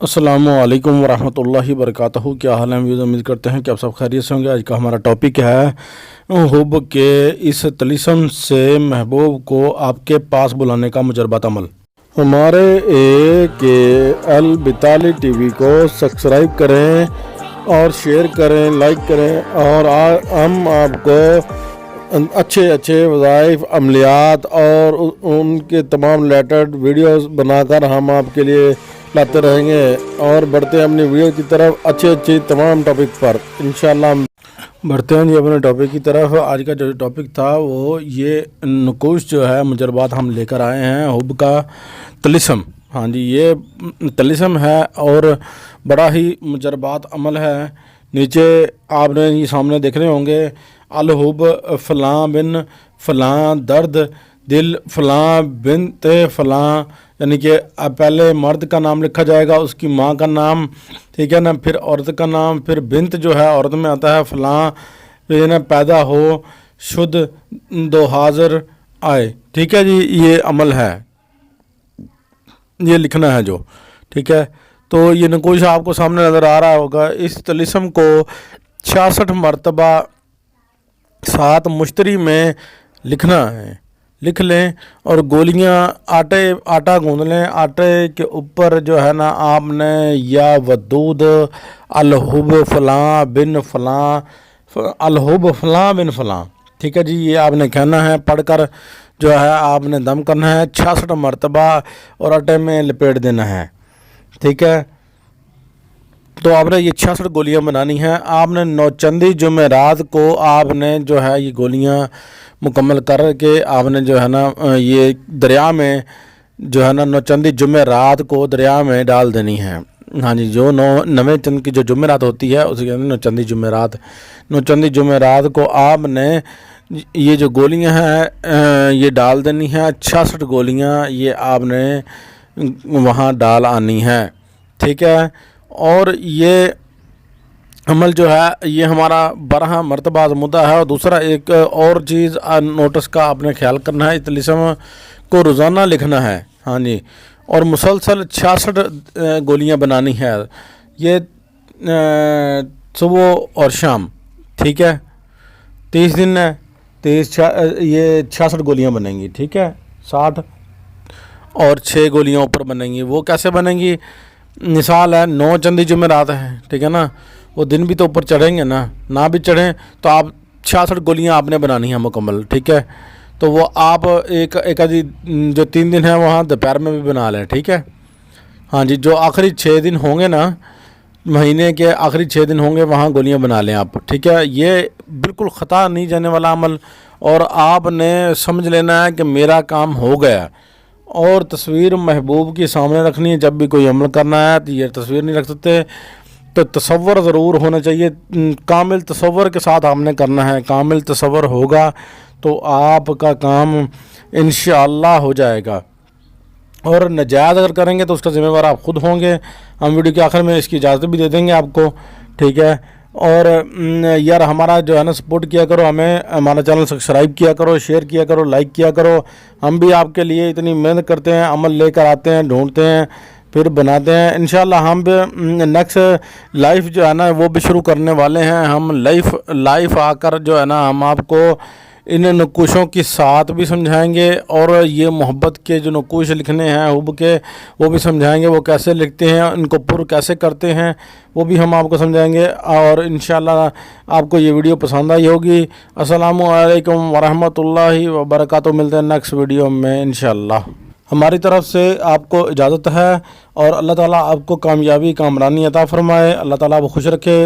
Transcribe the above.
अस्सलामुअलैकुम वरहमतुल्लाहि वबरकातुहू। क्या हाल है व्यूज़? उम्मीद करते हैं कि आप सब खैरियत से होंगे। आज का हमारा टॉपिक है हुब के इस तलिस्म से महबूब को आपके पास बुलाने का मुजरबत अमल। हमारे AKL बिताली टीवी को सब्सक्राइब करें और शेयर करें, लाइक करें और हम आपको अच्छे वज़ाइफ, अमलियात और उनके तमाम रिलेटेड वीडियोस बनाकर हम आपके लिए लाते रहेंगे और बढ़ते हैं अपनी वीडियो की तरफ अच्छे तमाम टॉपिक पर। इंशाअल्लाह हम बढ़ते हैं जी अपने टॉपिक की तरफ। आज का जो टॉपिक था वो ये नुकूश जो है मुजरबात हम लेकर आए हैं हुब का तलिस्म। हाँ जी, ये तलिस्म है और बड़ा ही मुजरबात अमल है। नीचे आपने ये सामने देख रहे होंगे, अल हुब फ़लाँ बिन फ़लाँ दर्द दिल फ़लाँ बिनत फ़लाँ, यानी कि पहले मर्द का नाम लिखा जाएगा, उसकी माँ का नाम, ठीक है ना, फिर औरत का नाम, फिर बिनत जो है औरत में आता है, फ़लाँ ये ना पैदा हो शुद्ध दो हाज़र आए। ठीक है जी, ये अमल है, ये लिखना है जो, ठीक है। तो ये नकोश आपको सामने नज़र आ रहा होगा। इस तलिस्म को 66 मरतबा 7 मुश्तरी में लिखना है। लिख लें और गोलियां आटा गूंद लें। आटे के ऊपर जो है ना आपने या वदूद अल हुब फ़लाँ बिन फ़लाँ, अल हुब फ़लाँ बिन फ़लाँ, ठीक है जी, ये आपने कहना है। पढ़कर जो है आपने दम करना है 66 मरतबा और आटे में लपेट देना है, ठीक है। तो आपने ये 66 गोलियां बनानी हैं। आपने नौचंदी जुमेरात को आपने जो है ये गोलियां मुकम्मल करके आपने जो है ना ये दरिया में जो है ना नौचंदी जुमेरात को दरिया में डाल देनी है। हाँ जी, जो नवे चंद की जो जुमेरात होती है उसे कहते हैं नौचंदी जुमेरात। नौचंदी जुमेरात को आपने ये जो गोलियां हैं ये डाल देनी है। 66 गोलियां ये आपने वहाँ डाल आनी है, ठीक है। और ये अमल जो है ये हमारा 12 मरतबा आज़मुदा है। और दूसरा एक और चीज़ नोटिस का आपने ख्याल करना है, इस तलिस्म को रोज़ाना लिखना है। हाँ जी, और मुसलसल 66 गोलियां बनानी है, ये सुबह और शाम, ठीक है। 30 दिन है, ये 66 गोलियां बनेंगी, ठीक है। 60 और 6 गोलियां ऊपर बनेंगी। वो कैसे बनेंगी? मिसाल है 9 चंदी जुमेरात है, ठीक है ना, वो दिन भी तो ऊपर चढ़ेंगे ना भी चढ़ें तो आप 66 गोलियां आपने बनानी है मुकम्मल, ठीक है। तो वो आप एक आधी जो 3 दिन है वहाँ दोपहर में भी बना लें, ठीक है। हाँ जी, जो आखिरी 6 दिन होंगे ना, महीने के आखिरी 6 दिन होंगे वहाँ गोलियां बना लें आप, ठीक है। ये बिल्कुल ख़ता नहीं जाने वाला अमल और आपने समझ लेना है कि मेरा काम हो गया। और तस्वीर महबूब के सामने रखनी है। जब भी कोई अमल करना है तो ये तस्वीर नहीं रख सकते, तो तसव्वुर ज़रूर होना चाहिए। कामिल तसव्वुर के साथ आपने करना है। कामिल तसव्वुर होगा तो आपका काम इंशाअल्लाह हो जाएगा। और नाजायज़ अगर करेंगे तो उसका ज़िम्मेवार आप खुद होंगे। हम वीडियो के आखिर में इसकी इजाज़त भी दे देंगे आपको, ठीक है। और यार हमारा जो है ना सपोर्ट किया करो, हमें हमारा चैनल सब्सक्राइब किया करो, शेयर किया करो, लाइक किया करो। हम भी आपके लिए इतनी मेहनत करते हैं, अमल लेकर आते हैं, ढूंढते हैं, फिर बनाते हैं। इंशाल्लाह हम भी नेक्स्ट लाइफ जो है ना वो भी शुरू करने वाले हैं। हम लाइफ आकर जो है ना हम आपको इन नकूशों के साथ भी समझाएंगे और ये मोहब्बत के जो नकूश लिखने हैं हुब के वो भी समझाएंगे, वो कैसे लिखते हैं, इनको पुर कैसे करते हैं वो भी हम आपको समझाएंगे। और इंशाल्लाह आपको ये वीडियो पसंद आई होगी। अस्सलामु अलैकुम वरहमतुल्लाहि वबरकातुहू। मिलते हैं नेक्स्ट वीडियो में इंशाल्लाह। हमारी तरफ से आपको इजाज़त है और अल्लाह ताला आपको कामयाबी कामरानी अता फ़रमाए। अल्लाह ताला आपको खुश रखे।